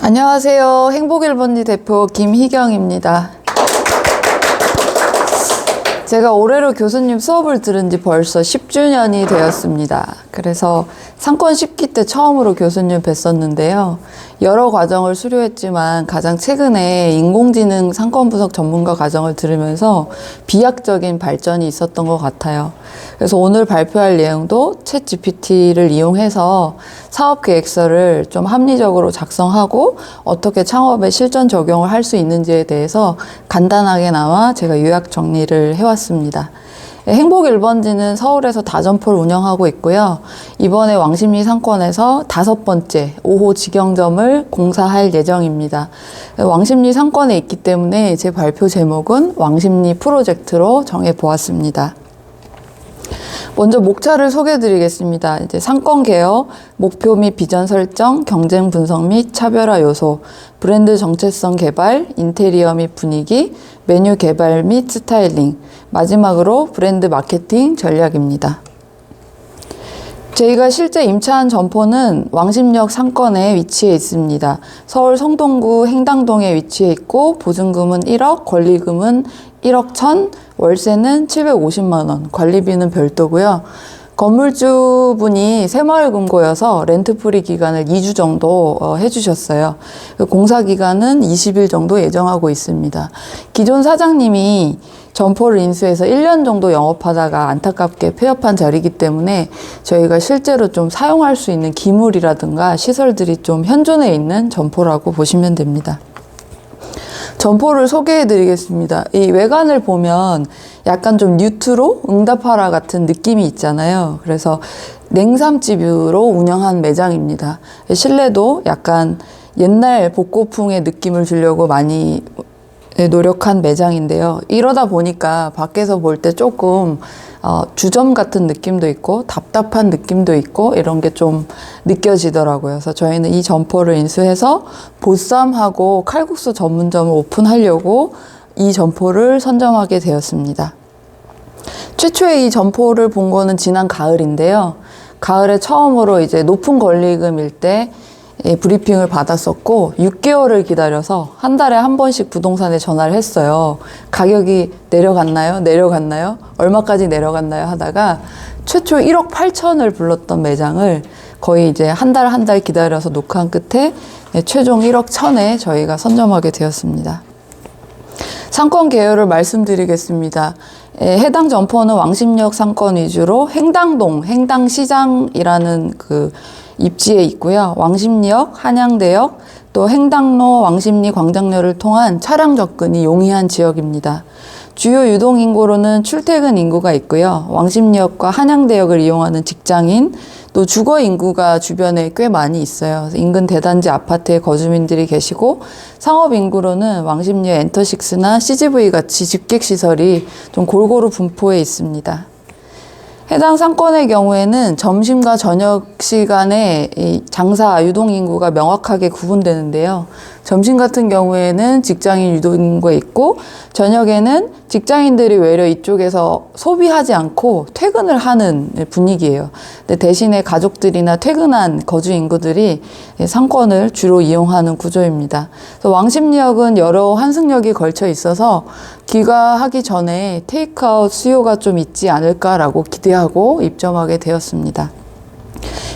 안녕하세요. 행복1번지 대표 김희경입니다. 제가 올해로 교수님 수업을 들은 지 벌써 10주년이 되었습니다. 그래서 상권 10기 때 처음으로 교수님 뵀었는데요. 여러 과정을 수료했지만 가장 최근에 인공지능 상권 분석 전문가 과정을 들으면서 비약적인 발전이 있었던 것 같아요. 그래서 오늘 발표할 내용도 챗 GPT를 이용해서 사업 계획서를 좀 합리적으로 작성하고 어떻게 창업에 실전 적용을 할 수 있는지에 대해서 간단하게나마 제가 요약 정리를 해왔습니다. 행복1번지는 서울에서 다점포를 운영하고 있고요. 이번에 왕십리 상권에서 5번째 5호 직영점을 공사할 예정입니다. 왕십리 상권에 있기 때문에 제 발표 제목은 왕십리 프로젝트로 정해보았습니다. 먼저 목차를 소개해드리겠습니다. 이제 상권 개요, 목표 및 비전 설정, 경쟁 분석 및 차별화 요소, 브랜드 정체성 개발, 인테리어 및 분위기, 메뉴 개발 및 스타일링, 마지막으로 브랜드 마케팅 전략입니다. 저희가 실제 임차한 점포는 왕십역 상권에 위치해 있습니다. 서울 성동구 행당동에 위치해 있고 보증금은 1억, 권리금은 1억 1천, 월세는 750만 원, 관리비는 별도고요. 건물주분이 새마을금고여서 렌트프리 기간을 2주 정도 해주셨어요. 공사 기간은 20일 정도 예정하고 있습니다. 기존 사장님이 점포를 인수해서 1년 정도 영업하다가 안타깝게 폐업한 자리이기 때문에 저희가 실제로 좀 사용할 수 있는 기물이라든가 시설들이 좀 현존해 있는 점포라고 보시면 됩니다. 점포를 소개해 드리겠습니다. 이 외관을 보면 약간 좀 뉴트로 응답하라 같은 느낌이 있잖아요. 그래서 냉삼집으로 운영한 매장입니다. 실내도 약간 옛날 복고풍의 느낌을 주려고 많이 노력한 매장인데요. 이러다 보니까 밖에서 볼 때 조금 주점 같은 느낌도 있고 답답한 느낌도 있고 이런 게 좀 느껴지더라고요. 그래서 저희는 이 점포를 인수해서 보쌈하고 칼국수 전문점을 오픈하려고 이 점포를 선정하게 되었습니다. 최초에 이 점포를 본 거는 지난 가을인데요. 가을에 처음으로 이제 높은 권리금일 때 브리핑을 받았었고 6개월을 기다려서 한 달에 한 번씩 부동산에 전화를 했어요. 가격이 내려갔나요? 내려갔나요? 얼마까지 내려갔나요? 하다가 최초 1억 8천을 불렀던 매장을 거의 이제 한 달 기다려서 녹화한 끝에 최종 1억 1천에 저희가 선점하게 되었습니다. 상권 개요를 말씀드리겠습니다. 해당 점포는 왕십역 상권 위주로 행당동, 행당시장이라는 그 입지에 있고요. 왕십리역, 한양대역, 또 행당로, 왕십리 광장로를 통한 차량 접근이 용이한 지역입니다. 주요 유동인구로는 출퇴근 인구가 있고요. 왕십리역과 한양대역을 이용하는 직장인, 또 주거 인구가 주변에 꽤 많이 있어요. 인근 대단지 아파트에 거주민들이 계시고 상업 인구로는 왕십리 엔터식스나 CGV 같이 집객시설이 좀 골고루 분포해 있습니다. 해당 상권의 경우에는 점심과 저녁 시간에 이 장사 유동인구가 명확하게 구분되는데요. 점심 같은 경우에는 직장인 유동인구가 있고 저녁에는 직장인들이 외려 이쪽에서 소비하지 않고 퇴근을 하는 분위기예요. 근데 대신에 가족들이나 퇴근한 거주 인구들이 상권을 주로 이용하는 구조입니다. 그래서 왕십리역은 여러 환승역이 걸쳐 있어서 귀가하기 전에 테이크아웃 수요가 좀 있지 않을까라고 기대하고 입점하게 되었습니다.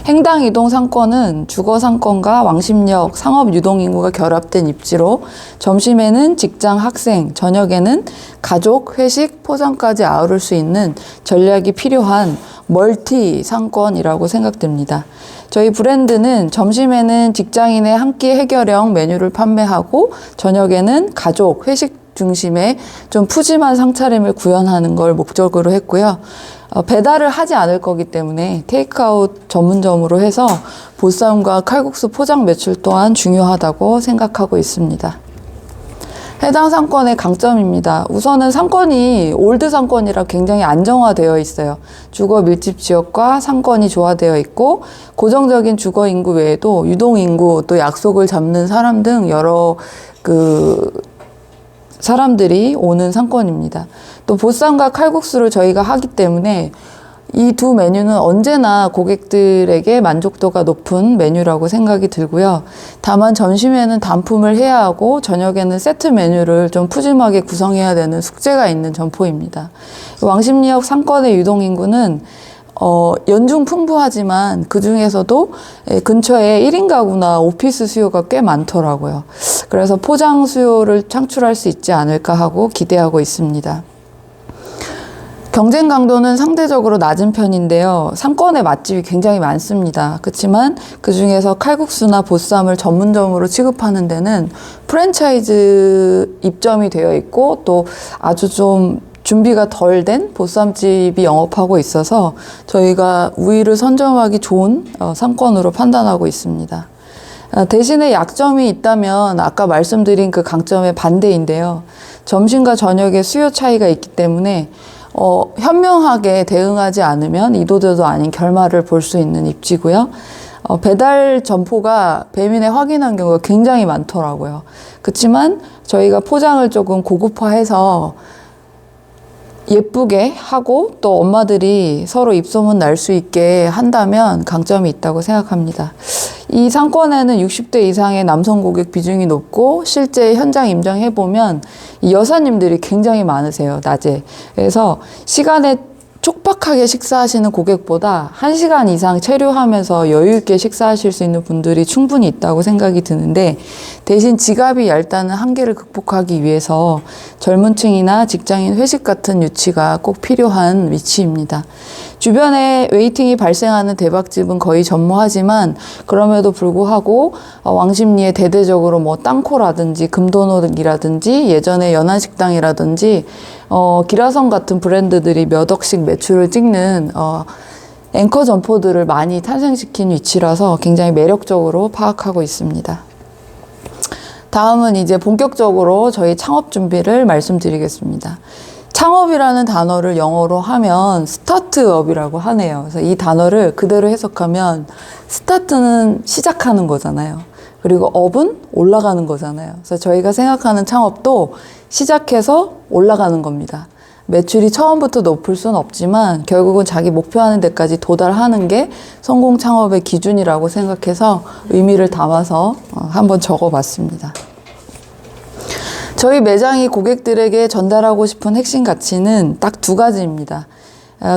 행당 이동 상권은 주거 상권과 왕십역 상업 유동인구가 결합된 입지로 점심에는 직장 학생, 저녁에는 가족, 회식, 포장까지 아우를 수 있는 전략이 필요한 멀티 상권이라고 생각됩니다. 저희 브랜드는 점심에는 직장인의 한 끼 해결형 메뉴를 판매하고 저녁에는 가족, 회식 중심의 좀 푸짐한 상차림을 구현하는 걸 목적으로 했고요. 배달을 하지 않을 거기 때문에 테이크아웃 전문점으로 해서 보쌈과 칼국수 포장 매출 또한 중요하다고 생각하고 있습니다. 해당 상권의 강점입니다. 우선은 상권이 올드 상권이라 굉장히 안정화되어 있어요. 주거 밀집 지역과 상권이 조화되어 있고 고정적인 주거 인구 외에도 유동 인구 또 약속을 잡는 사람 등 여러 사람들이 오는 상권입니다. 또 보쌈과 칼국수를 저희가 하기 때문에 이 두 메뉴는 언제나 고객들에게 만족도가 높은 메뉴라고 생각이 들고요. 다만 점심에는 단품을 해야 하고 저녁에는 세트 메뉴를 좀 푸짐하게 구성해야 되는 숙제가 있는 점포입니다. 왕십리역 상권의 유동인구는 연중 풍부하지만 그 중에서도 근처에 1인 가구나 오피스 수요가 꽤 많더라고요. 그래서 포장 수요를 창출할 수 있지 않을까 하고 기대하고 있습니다. 경쟁 강도는 상대적으로 낮은 편인데요. 상권의 맛집이 굉장히 많습니다. 그렇지만 그 중에서 칼국수나 보쌈을 전문점으로 취급하는 데는 프랜차이즈 입점이 되어 있고 또 아주 좀 준비가 덜 된 보쌈집이 영업하고 있어서 저희가 우위를 선점하기 좋은 상권으로 판단하고 있습니다. 대신에 약점이 있다면 아까 말씀드린 그 강점의 반대인데요. 점심과 저녁의 수요 차이가 있기 때문에 현명하게 대응하지 않으면 이도저도 아닌 결말을 볼 수 있는 입지고요. 배달 점포가 배민에 확인한 경우가 굉장히 많더라고요. 그렇지만 저희가 포장을 조금 고급화해서 예쁘게 하고 또 엄마들이 서로 입소문 날 수 있게 한다면 강점이 있다고 생각합니다. 이 상권에는 60대 이상의 남성 고객 비중이 높고 실제 현장 임장해보면 이 여사님들이 굉장히 많으세요, 낮에. 그래서 시간에 촉박하게 식사하시는 고객보다 1시간 이상 체류하면서 여유 있게 식사하실 수 있는 분들이 충분히 있다고 생각이 드는데 대신 지갑이 얇다는 한계를 극복하기 위해서 젊은 층이나 직장인 회식 같은 유치가 꼭 필요한 위치입니다. 주변에 웨이팅이 발생하는 대박집은 거의 전무하지만 그럼에도 불구하고 왕십리에 대대적으로 뭐 땅코라든지 금도노이라든지 예전에 연안식당이라든지 기라성 같은 브랜드들이 몇 억씩 매출을 찍는 앵커 점포들을 많이 탄생시킨 위치라서 굉장히 매력적으로 파악하고 있습니다. 다음은 이제 본격적으로 저희 창업 준비를 말씀드리겠습니다. 창업이라는 단어를 영어로 하면 스타트업이라고 하네요. 그래서 이 단어를 그대로 해석하면 스타트는 시작하는 거잖아요. 그리고 업은 올라가는 거잖아요. 그래서 저희가 생각하는 창업도 시작해서 올라가는 겁니다. 매출이 처음부터 높을 수는 없지만 결국은 자기 목표하는 데까지 도달하는 게 성공 창업의 기준이라고 생각해서 의미를 담아서 한번 적어봤습니다. 저희 매장이 고객들에게 전달하고 싶은 핵심 가치는 딱 두 가지입니다.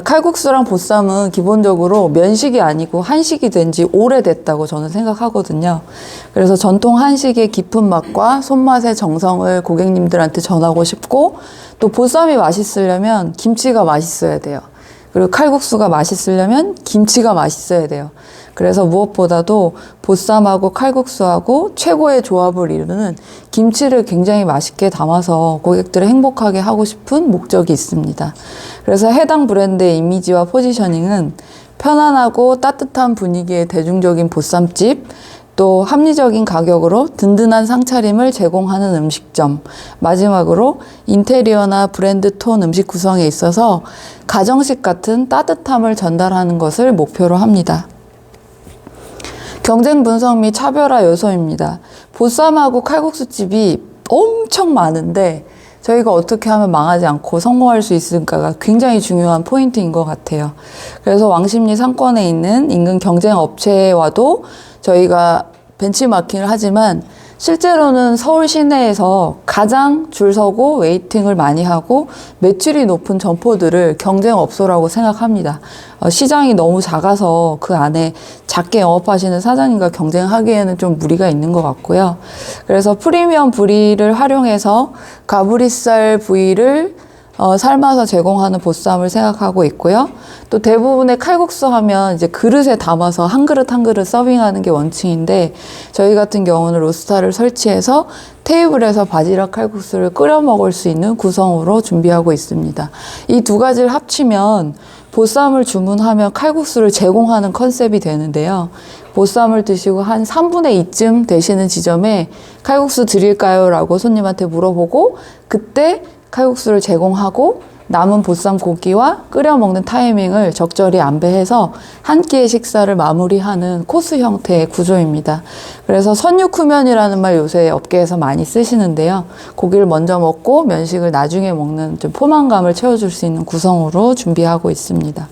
칼국수랑 보쌈은 기본적으로 면식이 아니고 한식이 된 지 오래됐다고 저는 생각하거든요. 그래서 전통 한식의 깊은 맛과 손맛의 정성을 고객님들한테 전하고 싶고 또 보쌈이 맛있으려면 김치가 맛있어야 돼요. 그리고 칼국수가 맛있으려면 김치가 맛있어야 돼요. 그래서 무엇보다도 보쌈하고 칼국수하고 최고의 조합을 이루는 김치를 굉장히 맛있게 담아서 고객들을 행복하게 하고 싶은 목적이 있습니다. 그래서 해당 브랜드의 이미지와 포지셔닝은 편안하고 따뜻한 분위기의 대중적인 보쌈집, 또 합리적인 가격으로 든든한 상차림을 제공하는 음식점, 마지막으로 인테리어나 브랜드 톤 음식 구성에 있어서 가정식 같은 따뜻함을 전달하는 것을 목표로 합니다. 경쟁 분석 및 차별화 요소입니다. 보쌈하고 칼국수집이 엄청 많은데 저희가 어떻게 하면 망하지 않고 성공할 수 있을까가 굉장히 중요한 포인트인 것 같아요. 그래서 왕십리 상권에 있는 인근 경쟁 업체와도 저희가 벤치마킹을 하지만 실제로는 서울 시내에서 가장 줄 서고 웨이팅을 많이 하고 매출이 높은 점포들을 경쟁업소라고 생각합니다. 시장이 너무 작아서 그 안에 작게 영업하시는 사장님과 경쟁하기에는 좀 무리가 있는 것 같고요. 그래서 프리미엄 부위를 활용해서 가브리살 부위를 삶아서 제공하는 보쌈을 생각하고 있고요. 또 대부분의 칼국수 하면 이제 그릇에 담아서 한 그릇 한 그릇 서빙하는 게 원칙인데 저희 같은 경우는 로스터를 설치해서 테이블에서 바지락 칼국수를 끓여 먹을 수 있는 구성으로 준비하고 있습니다. 이 두 가지를 합치면 보쌈을 주문하면 칼국수를 제공하는 컨셉이 되는데요. 보쌈을 드시고 한 3분의 2쯤 되시는 지점에 칼국수 드릴까요? 라고 손님한테 물어보고 그때 칼국수를 제공하고 남은 보쌈 고기와 끓여 먹는 타이밍을 적절히 안배해서 한 끼의 식사를 마무리하는 코스 형태의 구조입니다. 그래서 선육후면이라는 말 요새 업계에서 많이 쓰시는데요. 고기를 먼저 먹고 면식을 나중에 먹는 좀 포만감을 채워줄 수 있는 구성으로 준비하고 있습니다.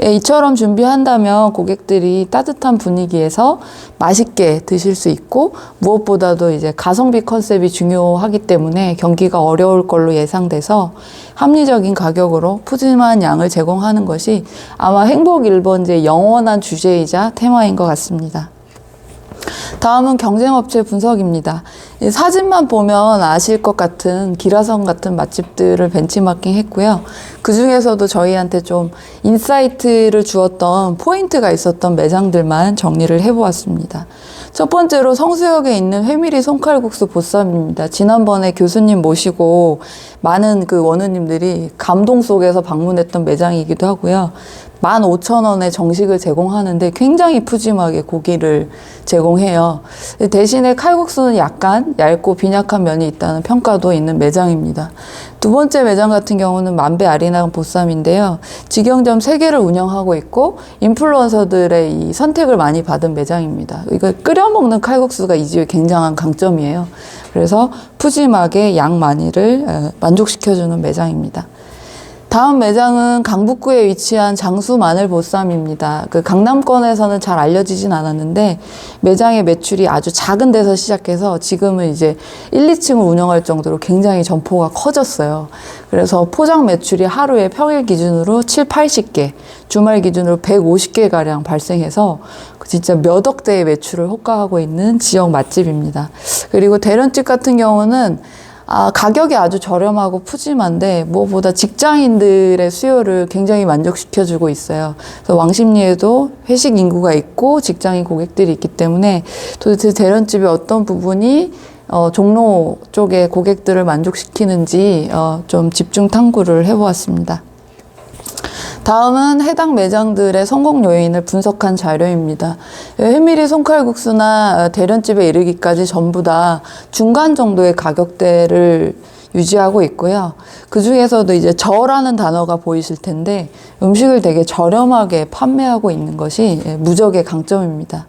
이처럼 준비한다면 고객들이 따뜻한 분위기에서 맛있게 드실 수 있고, 무엇보다도 이제 가성비 컨셉이 중요하기 때문에 경기가 어려울 걸로 예상돼서 합리적인 가격으로 푸짐한 양을 제공하는 것이 아마 행복 1번지의 영원한 주제이자 테마인 것 같습니다. 다음은 경쟁업체 분석입니다. 사진만 보면 아실 것 같은 기라성 같은 맛집들을 벤치마킹 했고요. 그 중에서도 저희한테 좀 인사이트를 주었던 포인트가 있었던 매장들만 정리를 해보았습니다. 첫 번째로 성수역에 있는 회미리 손칼국수 보쌈입니다. 지난번에 교수님 모시고 많은 그 원우님들이 감동 속에서 방문했던 매장이기도 하고요. 15,000원에 정식을 제공하는데 굉장히 푸짐하게 고기를 제공해요. 대신에 칼국수는 약간 얇고 빈약한 면이 있다는 평가도 있는 매장입니다. 두 번째 매장 같은 경우는 만배 아리랑 보쌈인데요. 직영점 3개를 운영하고 있고 인플루언서들의 이 선택을 많이 받은 매장입니다. 이거 끓여 먹는 칼국수가 이 집의 굉장한 강점이에요. 그래서 푸짐하게 양 많이를 만족시켜주는 매장입니다. 다음 매장은 강북구에 위치한 장수 마늘 보쌈입니다. 그 강남권에서는 잘 알려지진 않았는데 매장의 매출이 아주 작은 데서 시작해서 지금은 이제 1, 2층을 운영할 정도로 굉장히 점포가 커졌어요. 그래서 포장 매출이 하루에 평일 기준으로 7, 80개, 주말 기준으로 150개가량 발생해서 진짜 몇 억대의 매출을 호가하고 있는 지역 맛집입니다. 그리고 대련집 같은 경우는 가격이 아주 저렴하고 푸짐한데 무엇보다 직장인들의 수요를 굉장히 만족시켜주고 있어요. 그래서 왕십리에도 회식 인구가 있고 직장인 고객들이 있기 때문에 도대체 대련집의 어떤 부분이 종로 쪽의 고객들을 만족시키는지 좀 집중 탐구를 해보았습니다. 다음은 해당 매장들의 성공 요인을 분석한 자료입니다. 회미리 손칼국수나 대련집에 이르기까지 전부 다 중간 정도의 가격대를 유지하고 있고요. 그 중에서도 이제 저라는 단어가 보이실 텐데 음식을 되게 저렴하게 판매하고 있는 것이 무적의 강점입니다.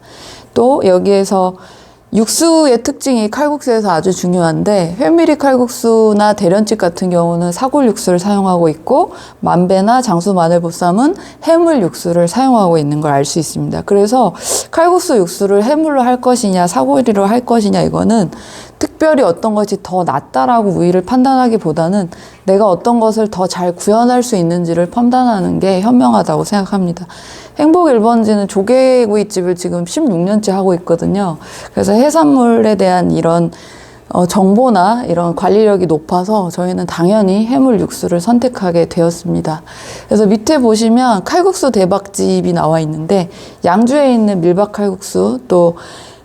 또 여기에서 육수의 특징이 칼국수에서 아주 중요한데 회미리 칼국수나 대련집 같은 경우는 사골 육수를 사용하고 있고 만배나 장수 마늘보쌈은 해물 육수를 사용하고 있는 걸 알 수 있습니다. 그래서 칼국수 육수를 해물로 할 것이냐 사골이로 할 것이냐 이거는 특별히 어떤 것이 더 낫다라고 우위를 판단하기보다는 내가 어떤 것을 더 잘 구현할 수 있는지를 판단하는 게 현명하다고 생각합니다. 행복 1번지는 조개구이집을 지금 16년째 하고 있거든요. 그래서 해산물에 대한 이런 정보나 이런 관리력이 높아서 저희는 당연히 해물 육수를 선택하게 되었습니다. 그래서 밑에 보시면 칼국수 대박집이 나와 있는데 양주에 있는 밀박 칼국수 또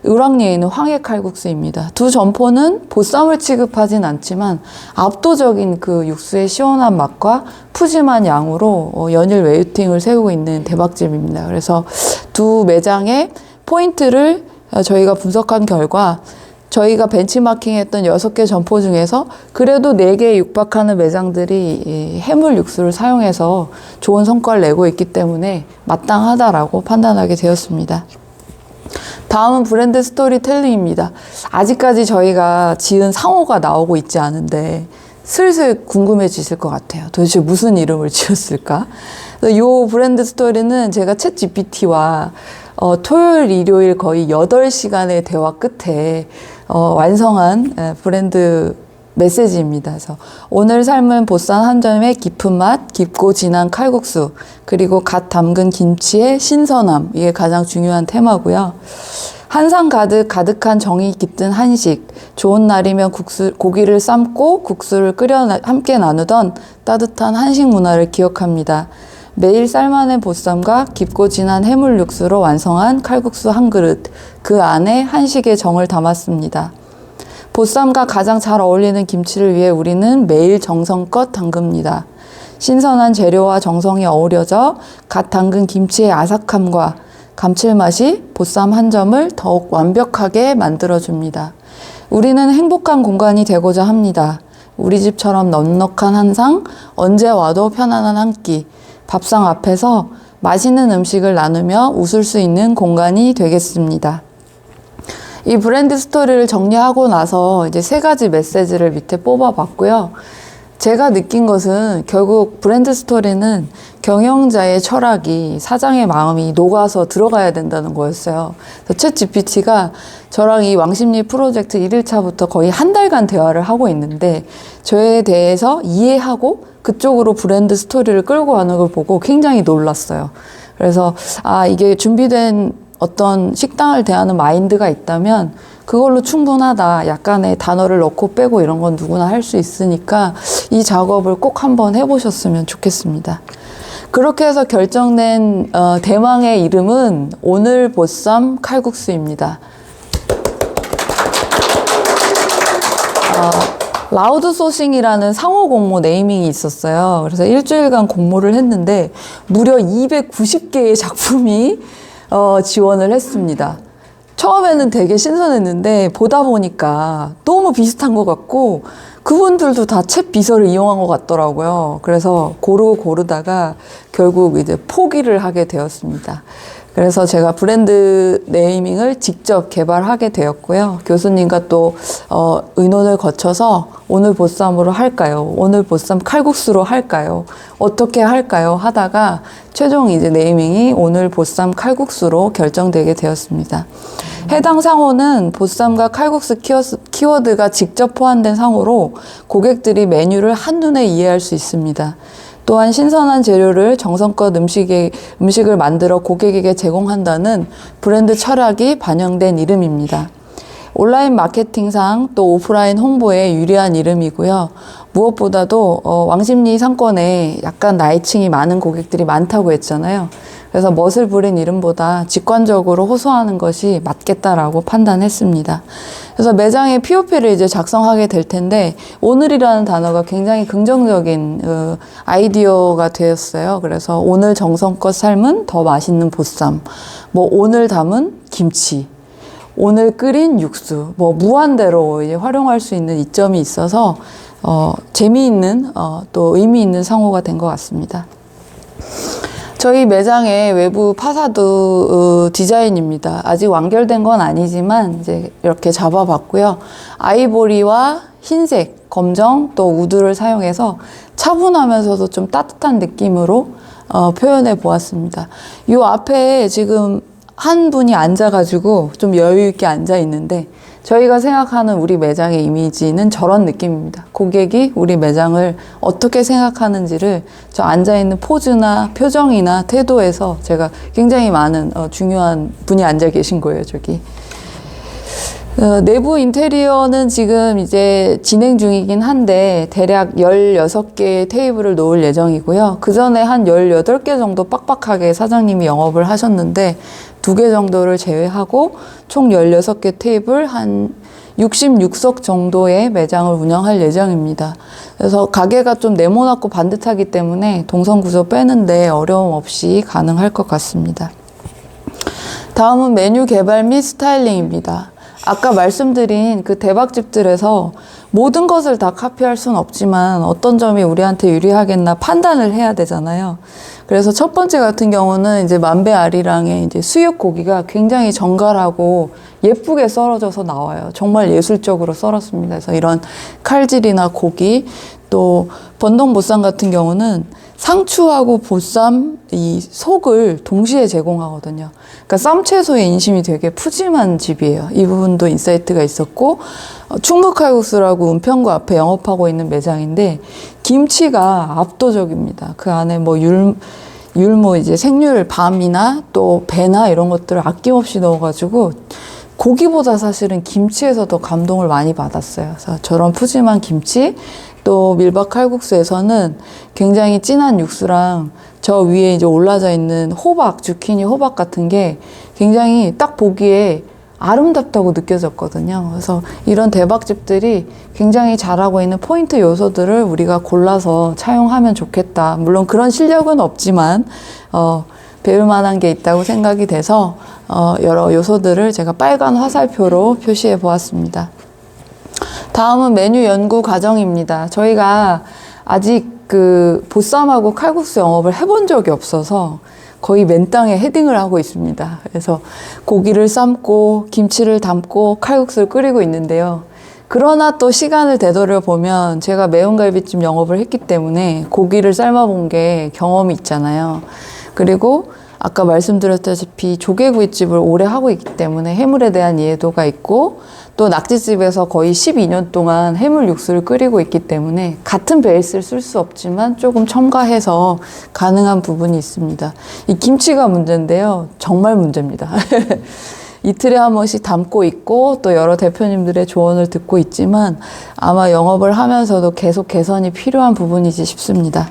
을왕리에 있는 황해 칼국수입니다. 두 점포는 보쌈을 취급하진 않지만 압도적인 그 육수의 시원한 맛과 푸짐한 양으로 연일 웨이팅을 세우고 있는 대박집입니다. 그래서 두 매장의 포인트를 저희가 분석한 결과 저희가 벤치마킹했던 6개 점포 중에서 그래도 4개에 육박하는 매장들이 해물 육수를 사용해서 좋은 성과를 내고 있기 때문에 마땅하다라고 판단하게 되었습니다. 다음은 브랜드 스토리텔링입니다. 아직까지 저희가 지은 상호가 나오고 있지 않은데 슬슬 궁금해지실 것 같아요. 도대체 무슨 이름을 지었을까? 이 브랜드 스토리는 제가 챗 GPT와 토요일, 일요일 거의 8시간의 대화 끝에 완성한 브랜드 메시지입니다. 그래서 오늘 삶은 보쌈 한 점의 깊은 맛, 깊고 진한 칼국수, 그리고 갓 담근 김치의 신선함, 이게 가장 중요한 테마고요. 한상 가득한 정이 깃든 한식, 좋은 날이면 고기를 삶고 국수를 끓여 함께 나누던 따뜻한 한식 문화를 기억합니다. 매일 삶아낸 보쌈과 깊고 진한 해물 육수로 완성한 칼국수 한 그릇, 그 안에 한식의 정을 담았습니다. 보쌈과 가장 잘 어울리는 김치를 위해 우리는 매일 정성껏 담급니다. 신선한 재료와 정성이 어우러져 갓 담근 김치의 아삭함과 감칠맛이 보쌈 한 점을 더욱 완벽하게 만들어줍니다. 우리는 행복한 공간이 되고자 합니다. 우리 집처럼 넉넉한 한상, 언제 와도 편안한 한 끼, 밥상 앞에서 맛있는 음식을 나누며 웃을 수 있는 공간이 되겠습니다. 이 브랜드 스토리를 정리하고 나서 이제 3가지 메시지를 밑에 뽑아봤고요. 제가 느낀 것은 결국 브랜드 스토리는 경영자의 철학이 사장의 마음이 녹아서 들어가야 된다는 거였어요. 그래서 챗 GPT가 저랑 이 왕십리 프로젝트 1일차부터 거의 한 달간 대화를 하고 있는데 저에 대해서 이해하고 그쪽으로 브랜드 스토리를 끌고 가는 걸 보고 굉장히 놀랐어요. 그래서 이게 준비된 어떤 식당을 대하는 마인드가 있다면 그걸로 충분하다. 약간의 단어를 넣고 빼고 이런 건 누구나 할 수 있으니까 이 작업을 꼭 한번 해보셨으면 좋겠습니다. 그렇게 해서 결정된 대망의 이름은 오늘 보쌈 칼국수입니다. 라우드 소싱이라는 상호 공모 네이밍이 있었어요. 그래서 일주일간 공모를 했는데 무려 290개의 작품이 지원을 했습니다. 처음에는 되게 신선했는데 보다 보니까 너무 비슷한 것 같고 그분들도 다 챗 비서를 이용한 것 같더라고요. 그래서 고르다가 결국 이제 포기를 하게 되었습니다. 그래서 제가 브랜드 네이밍을 직접 개발하게 되었고요. 교수님과 또 의논을 거쳐서 오늘 보쌈으로 할까요? 오늘 보쌈 칼국수로 할까요? 어떻게 할까요? 하다가 최종 이제 네이밍이 오늘 보쌈 칼국수로 결정되게 되었습니다. 해당 상호는 보쌈과 칼국수 키워드가 직접 포함된 상호로 고객들이 메뉴를 한눈에 이해할 수 있습니다. 또한 신선한 재료를 정성껏 음식을 만들어 고객에게 제공한다는 브랜드 철학이 반영된 이름입니다. 온라인 마케팅상 또 오프라인 홍보에 유리한 이름이고요. 무엇보다도 왕십리 상권에 약간 나이층이 많은 고객들이 많다고 했잖아요. 그래서 멋을 부린 이름보다 직관적으로 호소하는 것이 맞겠다라고 판단했습니다. 그래서 매장에 POP를 이제 작성하게 될 텐데 오늘이라는 단어가 굉장히 긍정적인 아이디어가 되었어요. 그래서 오늘 정성껏 삶은 더 맛있는 보쌈, 뭐 오늘 담은 김치, 오늘 끓인 육수, 뭐 무한대로 이제 활용할 수 있는 이점이 있어서 재미있는 또 의미 있는 상호가 된 것 같습니다. 저희 매장의 외부 파사드 디자인입니다. 아직 완결된 건 아니지만 이제 이렇게 잡아봤고요. 아이보리와 흰색, 검정 또 우드를 사용해서 차분하면서도 좀 따뜻한 느낌으로 표현해 보았습니다. 이 앞에 지금 한 분이 앉아가지고 좀 여유 있게 앉아 있는데 저희가 생각하는 우리 매장의 이미지는 저런 느낌입니다. 고객이 우리 매장을 어떻게 생각하는지를 저 앉아있는 포즈나 표정이나 태도에서 제가 굉장히 많은 중요한 분이 앉아 계신 거예요, 저기. 내부 인테리어는 지금 이제 진행 중이긴 한데 대략 16개의 테이블을 놓을 예정이고요. 그 전에 한 18개 정도 빡빡하게 사장님이 영업을 하셨는데 2개 정도를 제외하고 총 16개 테이블 한 66석 정도의 매장을 운영할 예정입니다. 그래서 가게가 좀 네모나고 반듯하기 때문에 동선 구조 빼는데 어려움 없이 가능할 것 같습니다. 다음은 메뉴 개발 및 스타일링입니다. 아까 말씀드린 그 대박집들에서 모든 것을 다 카피할 수는 없지만 어떤 점이 우리한테 유리하겠나 판단을 해야 되잖아요. 그래서 첫 번째 같은 경우는 이제 만배아리랑의 이제 수육 고기가 굉장히 정갈하고 예쁘게 썰어져서 나와요. 정말 예술적으로 썰었습니다. 그래서 이런 칼질이나 고기, 또 번동보쌈 같은 경우는 상추하고 보쌈 이 속을 동시에 제공하거든요. 그러니까 쌈채소의 인심이 되게 푸짐한 집이에요. 이 부분도 인사이트가 있었고, 충북칼국수라고 은평구 앞에 영업하고 있는 매장인데 김치가 압도적입니다. 그 안에 뭐 율무 이제 생률 밤이나 또 배나 이런 것들을 아낌없이 넣어가지고 고기보다 사실은 김치에서 더 감동을 많이 받았어요. 그래서 저런 푸짐한 김치, 또 밀밥 칼국수에서는 굉장히 진한 육수랑 저 위에 이제 올라져 있는 호박, 주키니 호박 같은 게 굉장히 딱 보기에 아름답다고 느껴졌거든요. 그래서 이런 대박집들이 굉장히 잘하고 있는 포인트 요소들을 우리가 골라서 차용하면 좋겠다. 물론 그런 실력은 없지만 배울 만한 게 있다고 생각이 돼서 여러 요소들을 제가 빨간 화살표로 표시해 보았습니다. 다음은 메뉴 연구 과정입니다. 저희가 아직 그 보쌈하고 칼국수 영업을 해본 적이 없어서 거의 맨땅에 헤딩을 하고 있습니다. 그래서 고기를 삶고 김치를 담고 칼국수를 끓이고 있는데요. 그러나 또 시간을 되돌려 보면 제가 매운갈비집 영업을 했기 때문에 고기를 삶아본 게 경험이 있잖아요. 그리고 아까 말씀드렸다시피 조개구이집을 오래 하고 있기 때문에 해물에 대한 이해도가 있고, 또 낙지집에서 거의 12년 동안 해물 육수를 끓이고 있기 때문에 같은 베이스를 쓸 수 없지만 조금 첨가해서 가능한 부분이 있습니다. 이 김치가 문제인데요. 정말 문제입니다. 이틀에 한 번씩 담고 있고 또 여러 대표님들의 조언을 듣고 있지만 아마 영업을 하면서도 계속 개선이 필요한 부분이지 싶습니다.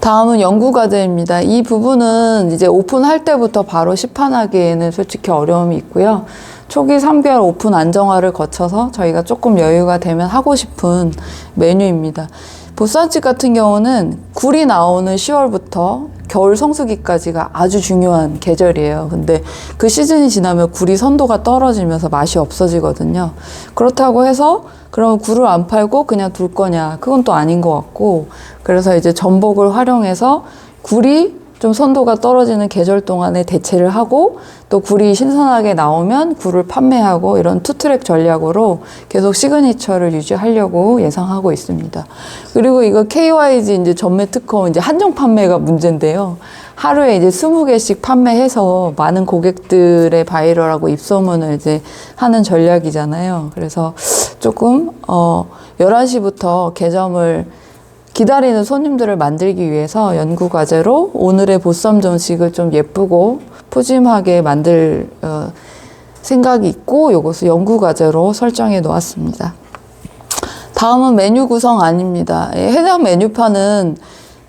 다음은 연구과제입니다. 이 부분은 이제 오픈할 때부터 바로 시판하기에는 솔직히 어려움이 있고요. 초기 3개월 오픈 안정화를 거쳐서 저희가 조금 여유가 되면 하고 싶은 메뉴입니다. 보쌈집 같은 경우는 굴이 나오는 10월부터 겨울 성수기까지가 아주 중요한 계절이에요. 근데 그 시즌이 지나면 굴이 선도가 떨어지면서 맛이 없어지거든요. 그렇다고 해서 그럼 굴을 안 팔고 그냥 둘 거냐? 그건 또 아닌 것 같고, 그래서 이제 전복을 활용해서 굴이 좀 선도가 떨어지는 계절 동안에 대체를 하고, 또 굴이 신선하게 나오면 굴을 판매하고, 이런 투트랙 전략으로 계속 시그니처를 유지하려고 예상하고 있습니다. 그리고 이거 KYG 이제 전매 특허 이제 한정 판매가 문제인데요. 하루에 이제 20개씩 판매해서 많은 고객들의 바이럴하고 입소문을 이제 하는 전략이잖아요. 그래서 조금 11시부터 개점을 기다리는 손님들을 만들기 위해서 연구과제로 오늘의 보쌈 정식을 좀 예쁘고 푸짐하게 만들 생각이 있고, 이것을 연구과제로 설정해 놓았습니다. 다음은 메뉴 구성안입니다. 해당 메뉴판은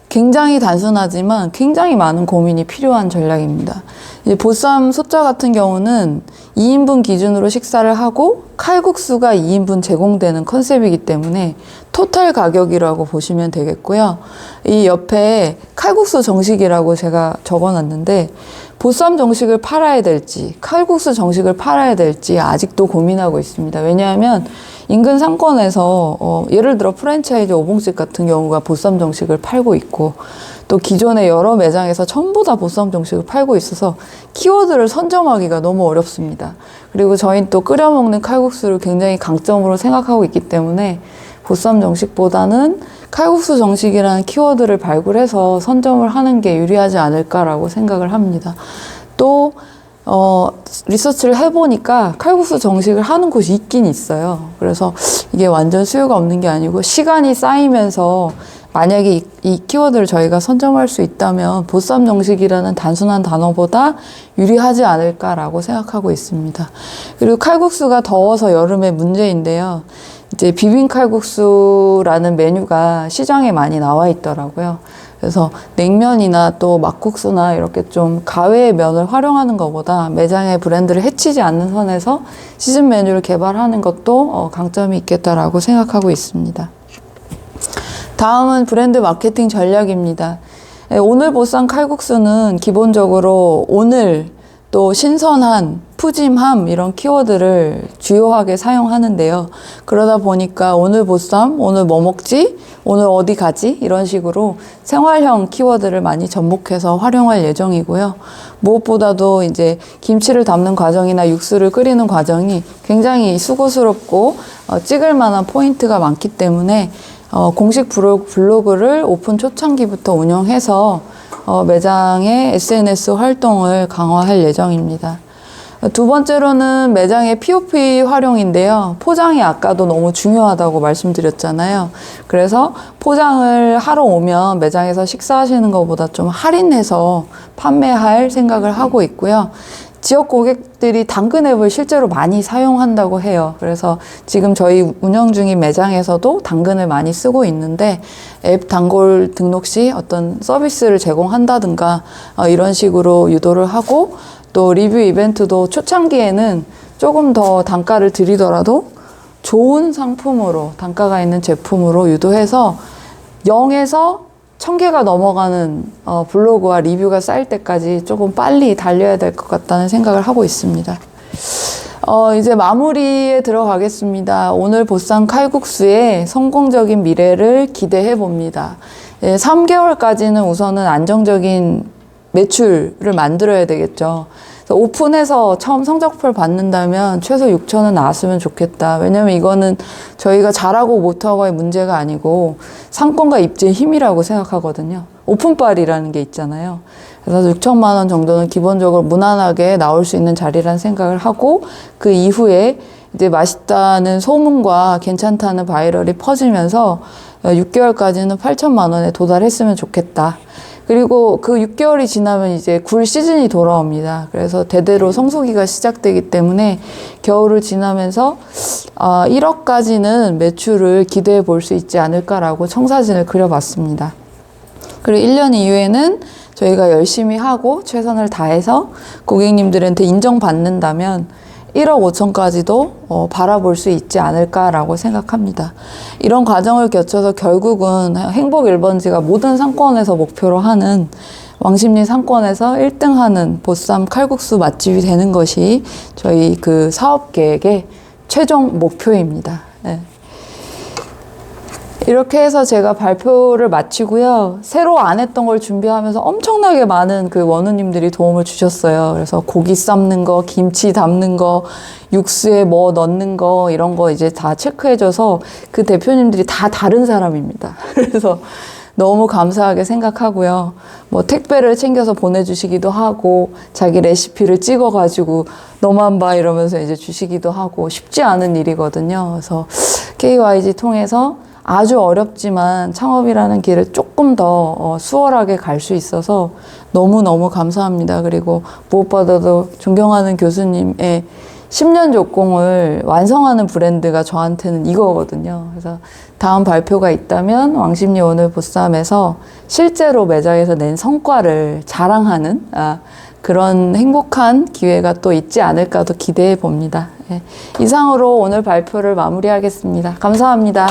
굉장히 단순하지만 굉장히 많은 고민이 필요한 전략입니다. 이제 보쌈 소자 같은 경우는 2인분 기준으로 식사를 하고 칼국수가 2인분 제공되는 컨셉이기 때문에 토탈 가격이라고 보시면 되겠고요. 이 옆에 칼국수 정식이라고 제가 적어놨는데, 보쌈 정식을 팔아야 될지 칼국수 정식을 팔아야 될지 아직도 고민하고 있습니다. 왜냐하면 인근 상권에서 예를 들어 프랜차이즈 오봉집 같은 경우가 보쌈 정식을 팔고 있고, 또 기존의 여러 매장에서 전부 다 보쌈 정식을 팔고 있어서 키워드를 선점하기가 너무 어렵습니다. 그리고 저희는 또 끓여 먹는 칼국수를 굉장히 강점으로 생각하고 있기 때문에 보쌈 정식보다는 칼국수 정식이라는 키워드를 발굴해서 선점을 하는 게 유리하지 않을까라고 생각을 합니다. 또 리서치를 해보니까 칼국수 정식을 하는 곳이 있긴 있어요. 그래서 이게 완전 수요가 없는 게 아니고 시간이 쌓이면서 만약에 이 키워드를 저희가 선점할 수 있다면 보쌈 정식이라는 단순한 단어보다 유리하지 않을까라고 생각하고 있습니다. 그리고 칼국수가 더워서 여름의 문제인데요. 이제 비빔칼국수라는 메뉴가 시장에 많이 나와 있더라고요. 그래서 냉면이나 또 막국수나 이렇게 좀 가외의 면을 활용하는 것보다 매장의 브랜드를 해치지 않는 선에서 시즌 메뉴를 개발하는 것도 강점이 있겠다라고 생각하고 있습니다. 다음은 브랜드 마케팅 전략입니다. 오늘 보쌈 칼국수는 기본적으로 오늘, 또 신선한, 푸짐함 이런 키워드를 주요하게 사용하는데요. 그러다 보니까 오늘 보쌈, 오늘 뭐 먹지? 오늘 어디 가지? 이런 식으로 생활형 키워드를 많이 접목해서 활용할 예정이고요. 무엇보다도 이제 김치를 담는 과정이나 육수를 끓이는 과정이 굉장히 수고스럽고 찍을 만한 포인트가 많기 때문에 공식 블로그를 오픈 초창기부터 운영해서 매장의 SNS 활동을 강화할 예정입니다. 두 번째로는 매장의 POP 활용인데요. 포장이 아까도 너무 중요하다고 말씀드렸잖아요. 그래서 포장을 하러 오면 매장에서 식사하시는 것보다 좀 할인해서 판매할 생각을 하고 있고요. 지역 고객들이 당근 앱을 실제로 많이 사용한다고 해요. 그래서 지금 저희 운영 중인 매장에서도 당근을 많이 쓰고 있는데, 앱 단골 등록 시 어떤 서비스를 제공한다든가 이런 식으로 유도를 하고, 또 리뷰 이벤트도 초창기에는 조금 더 단가를 드리더라도 좋은 상품으로, 단가가 있는 제품으로 유도해서 0에서 1000개가 넘어가는 블로그와 리뷰가 쌓일 때까지 조금 빨리 달려야 될 것 같다는 생각을 하고 있습니다. 이제 마무리에 들어가겠습니다. 오늘 보쌈 칼국수의 성공적인 미래를 기대해 봅니다. 3개월까지는 우선은 안정적인 매출을 만들어야 되겠죠. 그래서 오픈해서 처음 성적표를 받는다면 최소 6천은 나왔으면 좋겠다. 왜냐면 이거는 저희가 잘하고 못하고의 문제가 아니고 상권과 입지의 힘이라고 생각하거든요. 오픈빨이라는 게 있잖아요. 그래서 6천만 원 정도는 기본적으로 무난하게 나올 수 있는 자리라는 생각을 하고 그 이후에 이제 맛있다는 소문과 괜찮다는 바이럴이 퍼지면서 6개월까지는 8천만 원에 도달했으면 좋겠다. 그리고 그 6개월이 지나면 이제 굴 시즌이 돌아옵니다. 그래서 대대로 성수기가 시작되기 때문에 겨울을 지나면서 1억까지는 매출을 기대해 볼 수 있지 않을까라고 청사진을 그려봤습니다. 그리고 1년 이후에는 저희가 열심히 하고 최선을 다해서 고객님들한테 인정받는다면 1억 5천까지도 바라볼 수 있지 않을까라고 생각합니다. 이런 과정을 거쳐서 결국은 행복 1번지가 모든 상권에서 목표로 하는 왕십리 상권에서 1등하는 보쌈 칼국수 맛집이 되는 것이 저희 그 사업 계획의 최종 목표입니다. 네. 이렇게 해서 제가 발표를 마치고요. 새로 안 했던 걸 준비하면서 엄청나게 많은 그 원우님들이 도움을 주셨어요. 그래서 고기 삶는 거, 김치 담는 거, 육수에 뭐 넣는 거 이런 거 이제 다 체크해줘서 그 대표님들이 다 다른 사람입니다. 그래서 너무 감사하게 생각하고요. 뭐 택배를 챙겨서 보내주시기도 하고 자기 레시피를 찍어가지고 너만 봐 이러면서 이제 주시기도 하고 쉽지 않은 일이거든요. 그래서 KYG 통해서 아주 어렵지만 창업이라는 길을 조금 더 수월하게 갈 수 있어서 너무너무 감사합니다. 그리고 무엇보다도 존경하는 교수님의 10년 조공을 완성하는 브랜드가 저한테는 이거거든요. 그래서 다음 발표가 있다면 왕십리 오늘 보쌈에서 실제로 매장에서 낸 성과를 자랑하는 그런 행복한 기회가 또 있지 않을까도 기대해 봅니다. 이상으로 오늘 발표를 마무리하겠습니다. 감사합니다.